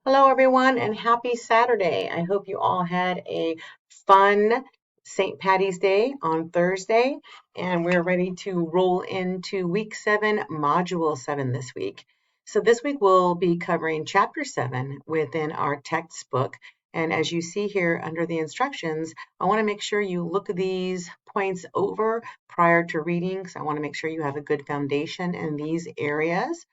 Hello, everyone, and happy Saturday. I hope you all had a fun St. Patty's Day on Thursday, and we're ready to roll into week 7, module 7 this week. So, this week we'll be covering chapter 7 within our textbook. And as you see here under the instructions, I want to make sure you look at these points over prior to reading because I want to make sure you have a good foundation in these areas.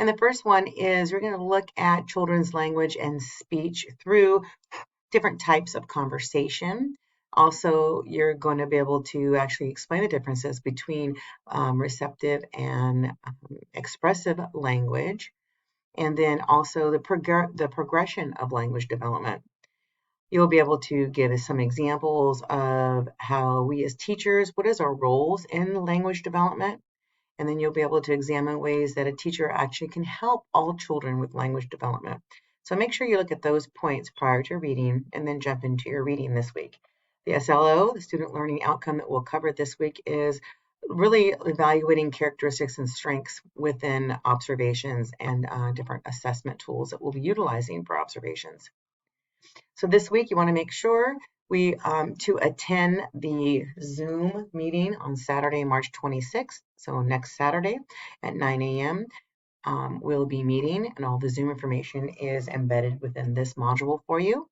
And the first one is we're going to look at children's language and speech through different types of conversation. Also, you're going to be able to actually explain the differences between receptive and expressive language, and then also the progression of language development. You'll be able to give us some examples of how we as teachers, what is our roles in language development? And then you'll be able to examine ways that a teacher actually can help all children with language development. So make sure you look at those points prior to reading and then jump into your reading this week. The SLO, the student learning outcome that we'll cover this week, is really evaluating characteristics and strengths within observations and different assessment tools that we'll be utilizing for observations. So this week you want to make sure to attend the Zoom meeting on Saturday, March 26th. So next Saturday at 9 a.m. We'll be meeting, and all the Zoom information is embedded within this module for you.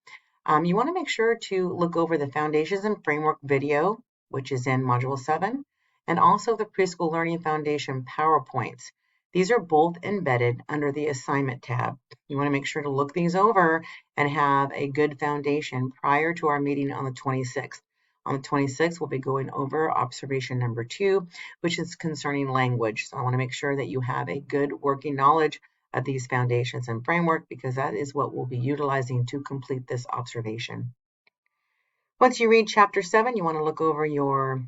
You want to make sure to look over the Foundations and Framework video, which is in Module 7, and also the Preschool Learning Foundation PowerPoints. These are both embedded under the Assignment tab. You want to make sure to look these over and have a good foundation prior to our meeting on the 26th. On the 26th, we'll be going over observation number 2, which is concerning language. So I want to make sure that you have a good working knowledge of these foundations and framework because that is what we'll be utilizing to complete this observation. Once you read chapter 7, you want to look over your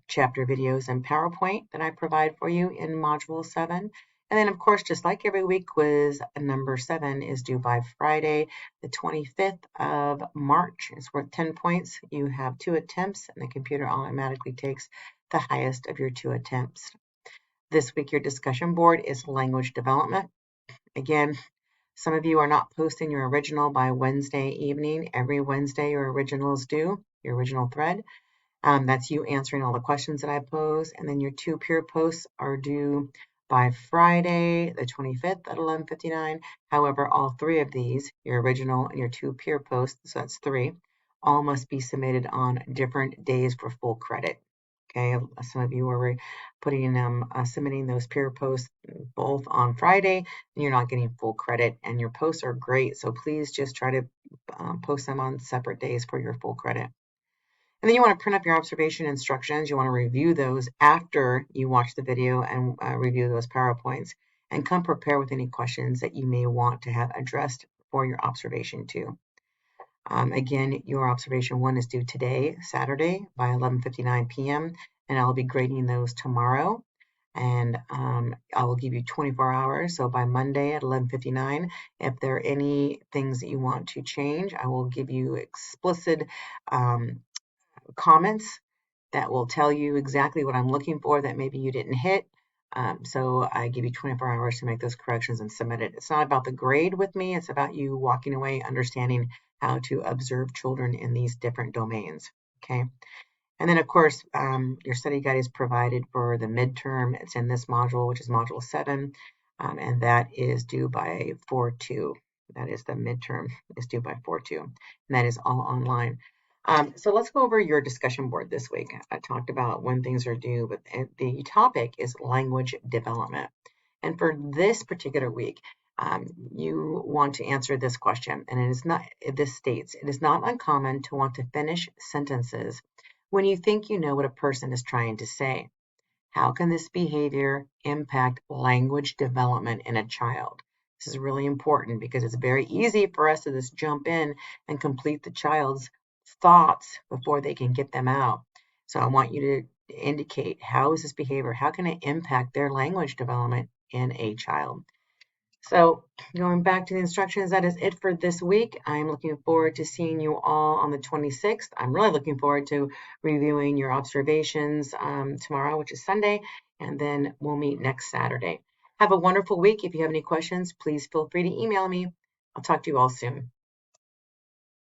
chapter videos and PowerPoint that I provide for you in Module 7. And then, of course, just like every week, quiz number 7 is due by Friday, the 25th of March. It's worth 10 points. You have 2 attempts, and the computer automatically takes the highest of your 2 attempts. This week, your discussion board is language development. Again, some of you are not posting your original by Wednesday evening. Every Wednesday, your original is due, your original thread. That's you answering all the questions that I pose. And then your 2 peer posts are due by Friday, the 25th at 11:59. However, all 3 of these, your original and your 2 peer posts, so that's 3, all must be submitted on different days for full credit. Okay, some of you are submitting those peer posts both on Friday, and you're not getting full credit, and your posts are great. So please just try to post them on separate days for your full credit. And then you want to print up your observation instructions. You want to review those after you watch the video and review those PowerPoints, and come prepared with any questions that you may want to have addressed for your observation 2. Again, your observation 1 is due today, Saturday, by 11:59 p.m., and I'll be grading those tomorrow. And I will give you 24 hours. So by Monday at 11:59, if there are any things that you want to change, I will give you explicit comments that will tell you exactly what I'm looking for that maybe you didn't hit. So I give you 24 hours to make those corrections and submit it. It's not about the grade with me. It's about you walking away understanding how to observe children in these different domains. Okay. And then, of course, your study guide is provided for the midterm. It's in this module, which is module 7, and that is due by 4/2. That is the midterm is due by 4/2, and that is all online. So let's go over your discussion board this week. I talked about when things are due, but the topic is language development. And for this particular week, you want to answer this question, and this states, it is not uncommon to want to finish sentences when you think you know what a person is trying to say. How can this behavior impact language development in a child? This is really important because it's very easy for us to just jump in and complete the child's thoughts before they can get them out. So I want you to indicate, how is this behavior, how can it impact their language development in a child? So going back to the instructions, that is it for this week. I'm looking forward to seeing you all on the 26th. I'm really looking forward to reviewing your observations tomorrow, which is Sunday, and then we'll meet next Saturday. Have a wonderful week. If you have any questions, please feel free to email me. I'll talk to you all soon.